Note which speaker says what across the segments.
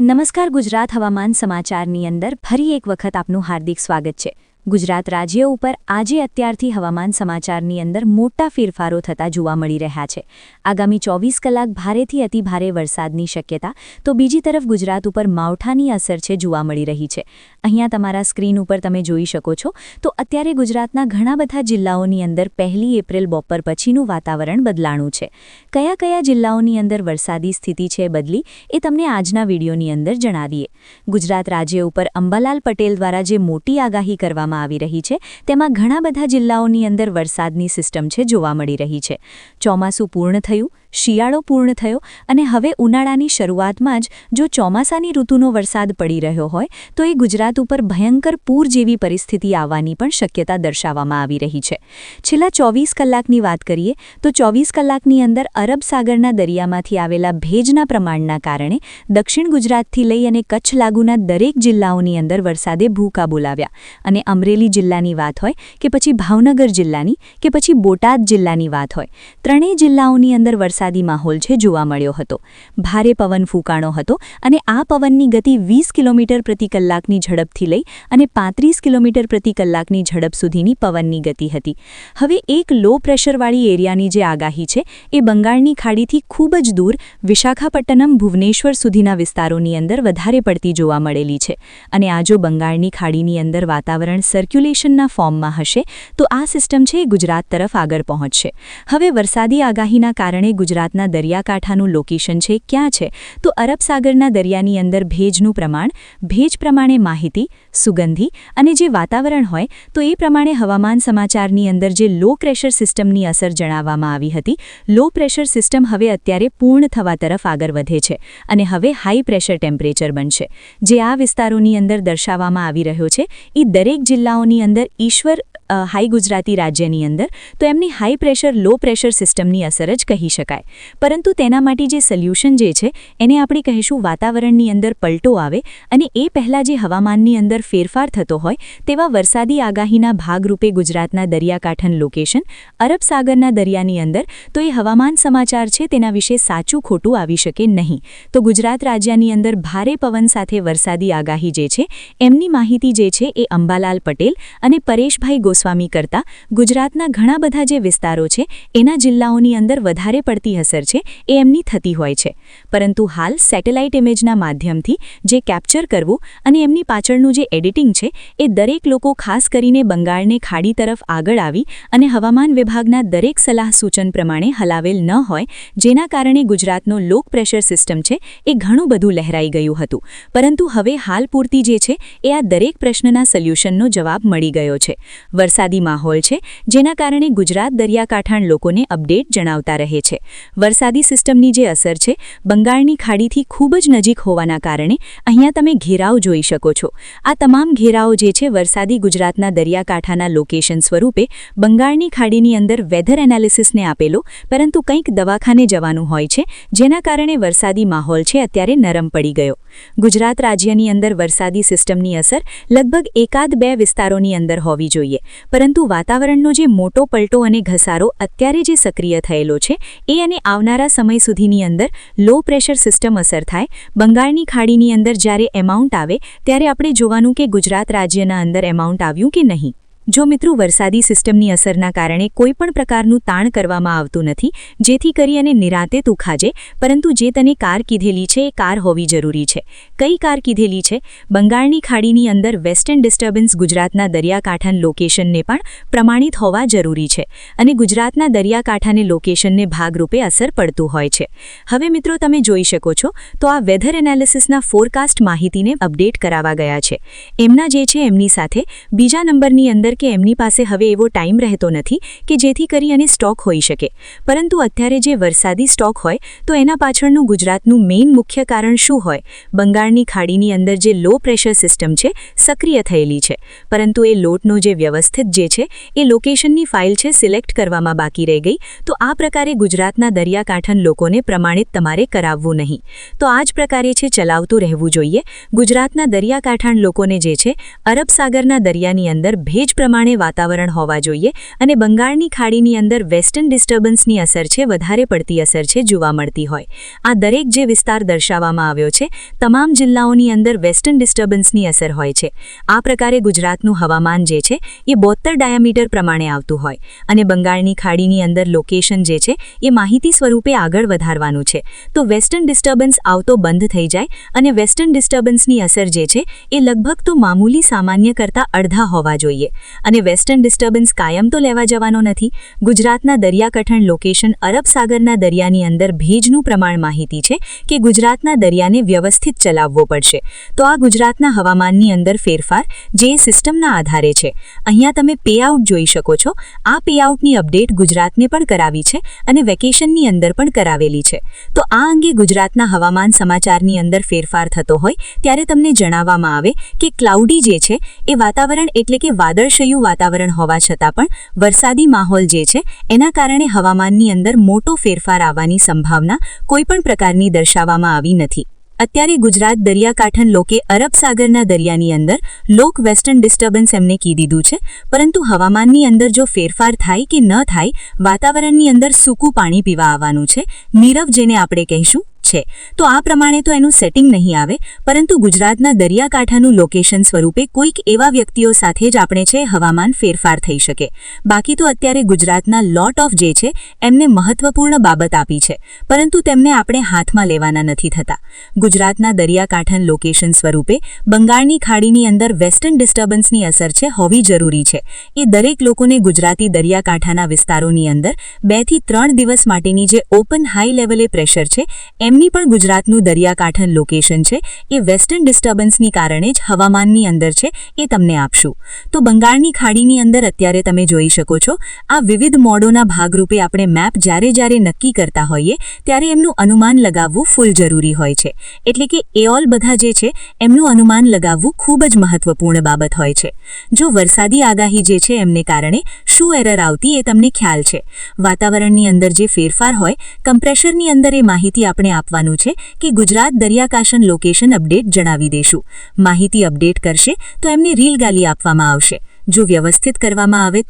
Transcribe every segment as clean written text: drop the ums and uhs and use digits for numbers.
Speaker 1: નમસ્કાર ગુજરાત હવામાન સમાચારની અંદર ફરી એક વખત આપનું હાર્દિક સ્વાગત છે। ગુજરાત રાજ્ય ઉપર આજે અત્યારથી હવામાન સમાચારની અંદર મોટા ફેરફારો થતા જોવા મળી રહ્યા છે। આગામી 24 કલાક ભારેથી અતિભારે વરસાદની શક્યતા તો બીજી તરફ ગુજરાત ઉપર માવઠાની અસર છે જોવા મળી રહી છે। અહીંયા તમારા સ્ક્રીન ઉપર તમે જોઈ શકો છો તો અત્યારે ગુજરાતના ઘણા બધા જિલ્લાઓની અંદર 1 એપ્રિલ બપોર પછીનું વાતાવરણ બદલાણું છે। કયા કયા જિલ્લાઓની અંદર વરસાદી સ્થિતિ છે બદલી એ તમને આજના વિડીયોની અંદર જણાવીએ। ગુજરાત રાજ્ય ઉપર અંબાલાલ પટેલ દ્વારા જે મોટી આગાહી કરવામાં આવી રહી છે તેમાં ઘણા બધા જિલ્લાઓની અંદર વરસાદની સિસ્ટમ છે જોવા મળી રહી છે। ચોમાસું પૂર્ણ થયું, શિયાળો પૂર્ણ થયો અને હવે ઉનાળાની શરૂઆતમાં જ જો ચોમાસાની ઋતુનો વરસાદ પડી રહ્યો હોય તો એ ગુજરાત ઉપર ભયંકર પૂર જેવી પરિસ્થિતિ આવવાની પણ શક્યતા દર્શાવવામાં આવી રહી છે। છેલ્લા 24 કલાકની વાત કરીએ તો 24 કલાકની અંદર અરબ સાગરના દરિયામાંથી આવેલા ભેજના પ્રમાણના કારણે દક્ષિણ ગુજરાતથી લઈ અને કચ્છ લાગુના દરેક જિલ્લાઓની અંદર વરસાદે ભૂકા બોલાવ્યા અને અમરેલી જિલ્લાની વાત હોય કે પછી ભાવનગર જિલ્લાની કે પછી બોટાદ જિલ્લાની વાત હોય, ત્રણેય જિલ્લાઓની અંદર વરસાદી માહોલ છે જોવા મળ્યો હતો। ભારે પવન ફૂંકાણો હતો અને આ પવનની ગતિ 20 કિલોમીટર પ્રતિ કલાકની ઝડપથી લઈ અને 35 કિલોમીટર પ્રતિ કલાકની ઝડપ સુધીની પવનની ગતિ હતી। હવે એક લો પ્રેશરવાળી એરિયાની જે આગાહી છે એ બંગાળની ખાડીથી ખૂબ જ દૂર વિશાખાપટ્ટનમ ભુવનેશ્વર સુધીના વિસ્તારોની અંદર વધારે પડતી જોવા મળેલી છે અને આ જો બંગાળની ખાડીની અંદર વાતાવરણ સર્ક્યુલેશનના ફોર્મમાં હશે તો આ સિસ્ટમ છે એ ગુજરાત તરફ આગળ પહોંચશે। હવે વરસાદી આગાહીના કારણે ગુજરાતના દરિયાકાંઠાનું લોકેશન છે ક્યાં છે તો અરબ સાગરના દરિયાની અંદર ભેજનું પ્રમાણ, ભેજ પ્રમાણે માહિતી, સુગંધી અને જે વાતાવરણ હોય તો એ પ્રમાણે હવામાન સમાચારની અંદર જે લો પ્રેશર સિસ્ટમની અસર જણાવવામાં આવી હતી, લો પ્રેશર સિસ્ટમ હવે અત્યારે પૂર્ણ થવા તરફ આગળ વધે છે અને હવે હાઈ પ્રેશર ટેમ્પરેચર બનશે। જે આ વિસ્તારોની અંદર દર્શાવવામાં આવી રહ્યો છે એ દરેક જિલ્લાઓની અંદર ઈશ્વર હાઈ ગુજરાતી રાજ્યની અંદર તો એમની હાઈ પ્રેશર લો પ્રેશર સિસ્ટમની અસર જ કહી શકાય, પરંતુ તેના માટે જે સોલ્યુશન જે છે એને આપણે કહીશું વાતાવરણની અંદર પલટો આવે અને એ પહેલાં જે હવામાનની અંદર ફેરફાર થતો હોય તેવા વરસાદી આગાહીના ભાગરૂપે ગુજરાતના દરિયાકાંઠાનું લોકેશન અરબ સાગરના દરિયાની અંદર તો એ હવામાન સમાચાર છે તેના વિશે સાચું ખોટું આવી શકે નહીં। તો ગુજરાત રાજ્યની અંદર ભારે પવન સાથે વરસાદી આગાહી જે છે એમની માહિતી જે છે એ અંબાલાલ પટેલ અને પરેશભાઈ ગોસ્વામી કરતા ગુજરાતના ઘણા બધા જે વિસ્તારો છે એના જિલ્લાઓની અંદર વધારે પડતી અસર છે એ એમની થતી હોય છે, પરંતુ હાલ સેટેલાઇટ ઇમેજના માધ્યમથી જે કેપ્ચર કરવું અને એમની પાછળનું જે એડિટિંગ છે એ દરેક લોકો ખાસ કરીને બંગાળને ખાડી તરફ આગળ આવી અને હવામાન વિભાગના દરેક સલાહ સૂચન પ્રમાણે હલાવેલ ન હોય, જેના કારણે ગુજરાતનો લો પ્રેશર સિસ્ટમ છે એ ઘણું બધું લહેરાઈ ગયું હતું, પરંતુ હવે હાલ પૂરતી જે છે એ આ દરેક પ્રશ્નના સોલ્યુશનનો જવાબ મળી ગયો છે। વરસાદી માહોલ છે જેના કારણે ગુજરાત દરિયાકાંઠાના લોકોને અપડેટ જણાવતા રહે છે। વરસાદી સિસ્ટમની જે અસર છે બંગાળની ખાડીથી ખૂબ જ નજીક હોવાના કારણે અહીંયા તમે ઘેરાવ જોઈ શકો છો। આ તમામ ઘેરાઓ જે છે વરસાદી ગુજરાતના દરિયાકાંઠાના લોકેશન સ્વરૂપે બંગાળની ખાડીની અંદર વેધર એનાલિસિસને આપેલો, પરંતુ કંઈક દવાખાને જવાનું હોય છે જેના કારણે વરસાદી માહોલ છે અત્યારે નરમ પડી ગયો। ગુજરાત રાજ્યની અંદર વરસાદી સિસ્ટમની અસર લગભગ 1-2 વિસ્તારોની અંદર હોવી જોઈએ, પરંતુ વાતાવરણનો જે મોટો પલટો અને ઘસારો અત્યારે જે સક્રિય થયેલો છે એ અને આવનારા સમય સુધીની અંદર લો પ્રેશર સિસ્ટમ અસર થાય, બંગાળની ખાડીની અંદર જ્યારે એમાઉન્ટ આવે ત્યારે આપણે જોવાનું કે ગુજરાત રાજ્યના અંદર એમાઉન્ટ આવ્યું કે નહીં। જો મિત્રો વરસાદી સિસ્ટમની અસરના કારણે કોઈ પણ પ્રકારનું તાણ કરવામાં આવતું નથી જેથી કરી અને નિરાંતે તું ખાજે, પરંતુ જે તને કાર કીધેલી છે એ કાર હોવી જરૂરી છે। કઈ કાર કીધેલી છે? બંગાળની ખાડીની અંદર વેસ્ટર્ન ડિસ્ટર્બન્સ ગુજરાતના દરિયાકાંઠાના લોકેશનને પણ પ્રમાણિત હોવા જરૂરી છે અને ગુજરાતના દરિયાકાંઠાને લોકેશનને ભાગરૂપે અસર પડતું હોય છે। હવે મિત્રો તમે જોઈ શકો છો તો આ વેધર એનાલિસિસના ફોરકાસ્ટ માહિતીને અપડેટ કરાવવા ગયા છે। એમના જે છે એમની સાથે બીજા નંબરની અંદર કે એમની પાસે હવે એવો ટાઈમ રહેતો નથી કે જેથી કરી અને સ્ટોક હોઈ શકે, પરંતુ અત્યારે જે વરસાદી સ્ટોક હોય તો એના પાછળનું ગુજરાતનું મેઇન મુખ્ય કારણ શું હોય? બંગાળની ખાડીની અંદર જે લો પ્રેશર સિસ્ટમ છે સક્રિય થયેલી છે, પરંતુ એ લોટનો જે વ્યવસ્થિત જે છે એ લોકેશનની ફાઇલ છે સિલેક્ટ કરવામાં બાકી રહી ગઈ। તો આ પ્રકારે ગુજરાતના દરિયાકાંઠાના લોકોને પ્રમાણિત તમારે કરાવવું નહીં, તો આ જ પ્રકારે છે ચલાવતું રહેવું જોઈએ। ગુજરાતના દરિયાકાંઠાના લોકોને જે છે અરબ સાગરના દરિયાની અંદર ભેજ પ્રમાણે વાતાવરણ હોવા જોઈએ અને બંગાળની ખાડીની અંદર વેસ્ટર્ન ડિસ્ટર્બન્સની અસર છે, વધારે પડતી અસર છે જોવા મળતી હોય. આ દરેક જે વિસ્તાર દર્શાવવામાં આવ્યો છે તમામ જિલ્લાઓની અંદર વેસ્ટર્ન ડિસ્ટર્બન્સની અસર હોય છે. આ પ્રકારે ગુજરાતનું હવામાન જે છે એ 72 ડાયામીટર પ્રમાણે આવતું હોય અને બંગાળની ખાડીની અંદર લોકેશન જે છે એ માહિતી સ્વરૂપે આગળ વધારવાનું છે. તો વેસ્ટર્ન ડિસ્ટર્બન્સ આવતો બંધ થઈ જાય અને વેસ્ટર્ન ડિસ્ટર્બન્સની અસર જે છે એ લગભગ તો મામૂલી સામાન્ય કરતાં અડધા હોવા જોઈએ. અને વેસ્ટર્ન ડિસ્ટર્બન્સ કાયમ તો લેવા જવાનો નથી. ગુજરાતના દરિયાકાંઠાણ લોકેશન અરબ સાગરના દરિયાની અંદર ભેજનું પ્રમાણ માહિતી છે કે ગુજરાતના દરિયાને વ્યવસ્થિત ચલાવવો પડશે. તો આ ગુજરાતના હવામાનની અંદર ફેરફાર જે સિસ્ટમના આધારે છે. અહીંયા તમે પેઆઉટ જોઈ શકો છો. આ પેઆઉટની અપડેટ ગુજરાતને પણ કરાવી છે અને વેકેશનની અંદર પણ કરાવેલી છે. તો આ અંગે ગુજરાતના હવામાન સમાચારની અંદર ફેરફાર થતો હોય ત્યારે તમને જણાવવામાં આવે કે ક્લાઉડી જે છે એ વાતાવરણ એટલે કે વાદળછાયું વાતાવરણ હોવા છતાં પણ વરસાદી માહોલ જે છે એના કારણે હવામાનની અંદર મોટો ફેરફાર આવવાની સંભાવના કોઈપણ પ્રકારની દર્શાવવામાં આવી નથી. અત્યારે ગુજરાત દરિયાકાંઠાણ લોકે અરબ સાગરના દરિયાની અંદર લોક વેસ્ટર્ન ડિસ્ટર્બન્સ એમને કીધું છે, પરંતુ હવામાનની અંદર જો ફેરફાર થાય કે ન થાય, વાતાવરણની અંદર સૂકું પાણી પીવા આવવાનું છે, નીરવ જેને આપણે કહીશું છે. તો આ પ્રમાણે તો એનું સેટિંગ નહીં આવે, પરંતુ ગુજરાતના દરિયાકાંઠાનું લોકેશન સ્વરૂપે કોઈક એવા વ્યક્તિઓ સાથે જ આપણે છે હવામાન ફેરફાર થઈ શકે. બાકી તો અત્યારે ગુજરાતના લોટ ઓફ જે છે એમને મહત્વપૂર્ણ બાબત આપી છે, પરંતુ તેમને આપણે હાથમાં લેવાના નથી થતા. ગુજરાતના દરિયાકાંઠાનું લોકેશન સ્વરૂપે બંગાળની ખાડીની અંદર વેસ્ટર્ન ડિસ્ટર્બન્સની અસર છે હોવી જરૂરી છે. એ દરેક લોકોને ગુજરાતી દરિયાકાંઠાના વિસ્તારોની અંદર 2 થી 3 દિવસ માટેની જે ઓપન હાઈ લેવલે પ્રેશર છે એમની પણ ગુજરાતનું દરિયાકાંઠાનું લોકેશન છે એ વેસ્ટર્ન ડિસ્ટર્બન્સની કારણે જ હવામાનની અંદર છે એ તમને આપશું. તો બંગાળની ખાડીની અંદર અત્યારે તમે જોઈ શકો છો આ વિવિધ મોડોના ભાગરૂપે આપણે મેપ જ્યારે નક્કી કરતા હોઈએ ત્યારે એમનું અનુમાન લગાવવું ફૂલ જરૂરી હોય છે. એટલે કે એઓલ બધા જે છે એમનું અનુમાન લગાવવું ખૂબ જ મહત્વપૂર્ણ બાબત હોય છે. જો વરસાદી આગાહી જે છે એમને કારણે શું એરર આવતી એ તમને ખ્યાલ છે. વાતાવરણની અંદર જે ફેરફાર હોય, કમ્પ્રેશરની અંદર એ માહિતી આપણે આપવાનું છે કે ગુજરાત દરિયાકાંઠાનું લોકેશન અપડેટ જણાવી દેશું. માહિતી અપડેટ કરશે તો એમને રીલ ગાલી આપવામાં આવશે. જો વ્યવસ્થિત કરવામાં આવે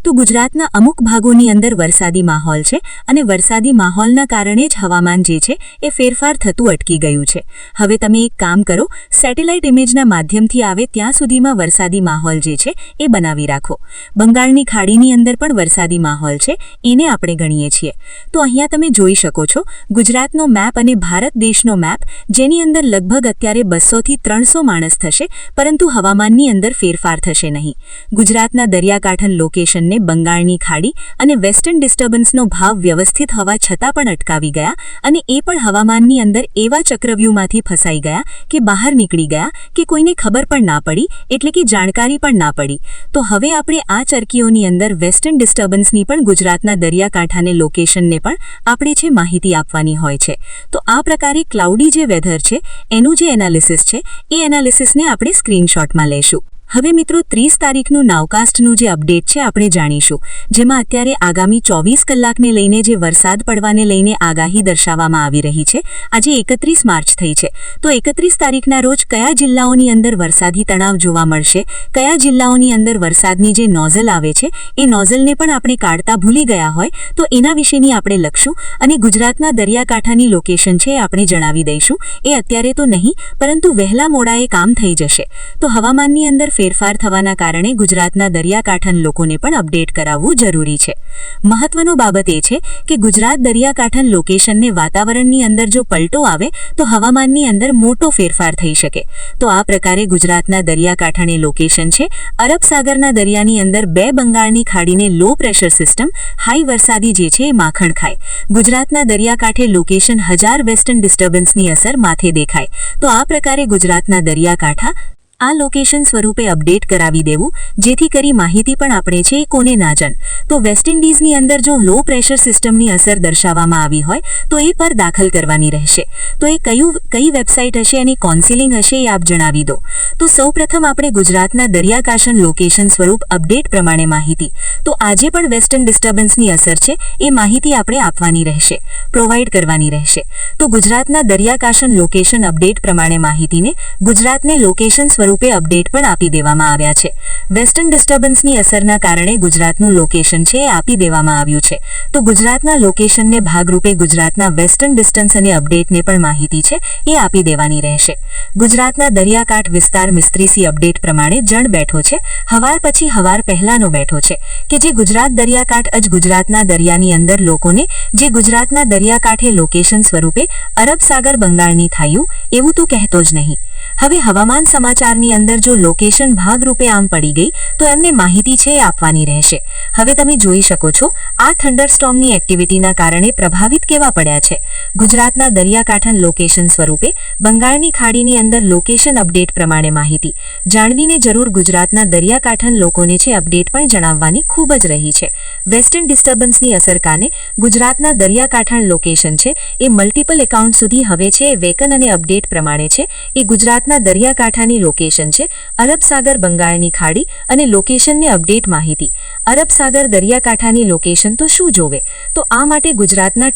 Speaker 1: તો ગુજરાતના અમુક ભાગોની અંદર વરસાદી માહોલ છે અને વરસાદી માહોલના કારણે જ હવામાન જે છે એ ફેરફાર થતું અટકી ગયું છે. હવે તમે એક કામ કરો, સેટેલાઇટ ઇમેજના માધ્યમથી આવે ત્યાં સુધીમાં વરસાદી માહોલ જે છે એ બનાવી રાખો. બંગાળની ખાડીની અંદર પણ વરસાદી માહોલ છે, એને આપણે ગણીએ છીએ. તો અહીંયા તમે જોઈ શકો છો ગુજરાતનો મેપ અને ભારત દેશનો મેપ, જેની અંદર લગભગ અત્યારે 200 થી 300 માણસ થશે, પરંતુ હવામાનની અંદર ફેરફાર થશે નહીં. ગુજરાતના દરિયાકાંઠાનું લોકેશનને બંગાળની ખાડી અને વેસ્ટર્ન ડિસ્ટર્બન્સનો ભાવ વ્યવસ્થિત હોવા છતાં પણ અટકાવી ગયા અને એ પણ હવામાનની અંદર એવા ચક્રવ્યૂહમાંથી ફસાઈ ગયા કે બહાર નીકળી ગયા કે કોઈને ખબર પણ ના પડી, એટલે કે જાણકારી પણ ના પડી. તો હવે આપણે આ ચરકીઓની અંદર વેસ્ટર્ન ડિસ્ટર્બન્સની પણ ગુજરાતના દરિયાકાંઠાને લોકેશનને પણ આપણે છે માહિતી આપવાની હોય છે. તો આ પ્રકારે ક્લાઉડી જે વેધર છે એનું જે એનાલિસિસ છે એ એનાલિસિસને આપણે સ્ક્રીનશોટમાં લેશું. હવે મિત્રો 30 તારીખનું નાવકાસ્ટનું જે અપડેટ છે આપણે જાણીશું, જેમાં અત્યારે આગામી 24 કલાકને લઈને જે વરસાદ પડવાને લઈને આગાહી દર્શાવવામાં આવી રહી છે. આજે 31 માર્ચ થઈ છે, તો 31 તારીખના રોજ કયા જિલ્લાઓની અંદર વરસાદી તણાવ જોવા મળશે, કયા જિલ્લાઓની અંદર વરસાદની જે નોઝલ આવે છે એ નોઝલને પણ આપણે કાઢતા ભૂલી ગયા હોય તો એના વિશેની આપણે લખશું અને ગુજરાતના દરિયાકાંઠાની લોકેશન છે એ આપણે જણાવી દઈશું. એ અત્યારે તો નહીં, પરંતુ વહેલા મોડાએ કામ થઈ જશે. તો હવામાનની અંદર ફેરફાર થવાના કારણે ગુજરાતના દરિયાકાંઠાના લોકોને પણ અપડેટ કરાવવું જરૂરી છે. મહત્વનો બાબત એ છે કે ગુજરાત દરિયાકાંઠાના લોકેશનને વાતાવરણની અંદર જો પલટો આવે તો હવામાનની અંદર મોટો ફેરફાર થઈ શકે. તો આ પ્રકારે ગુજરાતના દરિયાકાંઠાને લોકેશન છે અરબ સાગરના દરિયાની અંદર 2 બંગાળની ખાડીને લો પ્રેશર સિસ્ટમ, હાઈ વરસાદી જે છે એ માખણ ખાય. ગુજરાતના દરિયાકાંઠે લોકેશન 1000 વેસ્ટર્ન ડિસ્ટર્બન્સની અસર માથે દેખાય. તો આ પ્રકારે ગુજરાતના દરિયાકાંઠા આ લોકેશન સ્વરૂપે અપડેટ કરાવી દેવું, જેથી કરી માહિતી પણ આપણે છે કોને ના જાણ. તો વેસ્ટ ઇન્ડિઝની અંદર જો લો પ્રેશર સિસ્ટમની અસર દર્શાવવામાં આવી હોય તો એ પર દાખલ કરવાની રહેશે. તો એ કઈ વેબસાઇટ હશે અને કાઉન્સિલિંગ હશે એ આપ જણાવી દો. તો સૌપ્રથમ આપણે ગુજરાતના દરિયાકાંઠાનું લોકેશન સ્વરૂપ અપડેટ પ્રમાણે માહિતી, તો આજે પણ વેસ્ટર્ન ડિસ્ટર્બન્સની અસર છે એ માહિતી આપણે આપવાની રહેશે, પ્રોવાઈડ કરવાની રહેશે. તો ગુજરાતના દરિયાકાંઠાનું લોકેશન અપડેટ પ્રમાણે માહિતીને ગુજરાતને લોકેશન સ્વરૂપ
Speaker 2: સ્વરૂપે અપડેટ પણ આપી દેવામાં આવ્યા છે. વેસ્ટર્ન ડિસ્ટર્બન્સની અસરના કારણે ગુજરાતનું લોકેશન છે એ આપી દેવામાં આવ્યું છે. તો ગુજરાતના લોકેશનને ભાગરૂપે ગુજરાતના વેસ્ટર્ન ડિસ્ટન્સ અને અપડેટને પણ માહિતી છે એ આપી દેવાની રહેશે. ગુજરાતના દરિયાકાંઠ વિસ્તાર મિસ્ત્રીસી અપડેટ પ્રમાણે જણ બેઠો છે. હવાર પછી હવાર પહેલાનો બેઠો છે કે જે ગુજરાત દરિયાકાંઠ જ ગુજરાતના દરિયાની અંદર લોકોને જે ગુજરાતના દરિયાકાંઠે લોકેશન સ્વરૂપે અરબ સાગર બંગાળની થાયું એવું તો કહેતો જ નહીં. હવે હવામાન સમાચારની અંદર જો લોકેશન ભાગરૂપે આમ પડી ગઈ તો એમને માહિતી છે એ આપવાની રહેશે. હવે તમે જોઈ શકો છો આ થંડરસ્ટોર્મની એક્ટિવિટીના કારણે પ્રભાવિત કેવા પડ્યા છે. ગુજરાતના દરિયાકાંઠા લોકેશન સ્વરૂપે બંગાળની ખાડીની અંદર લોકેશન અપડેટ પ્રમાણે માહિતી જાણવીને જરૂર ગુજરાતના દરિયાકાંઠા લોકોને છે અપડેટ પણ જણાવવાની ખૂબ જ રહી છે. વેસ્ટર્ન ડિસ્ટર્બન્સની અસરકારને ગુજરાતના દરિયાકાંઠા લોકેશન છે એ મલ્ટિપલ એકાઉન્ટ સુધી હવે છે એ વેકન અને અપડેટ પ્રમાણે છે એ ગુજરાતના દરિયાકાંઠાની લોકેશન છે અરબ સાગર બંગાળની ખાડી અને લોકેશનને અપડેટ માહિતી. અરબ સાગર દરિયાકાંઠાની લોકેશન તો શું જોવે? તો આ માટે ગુજરાતના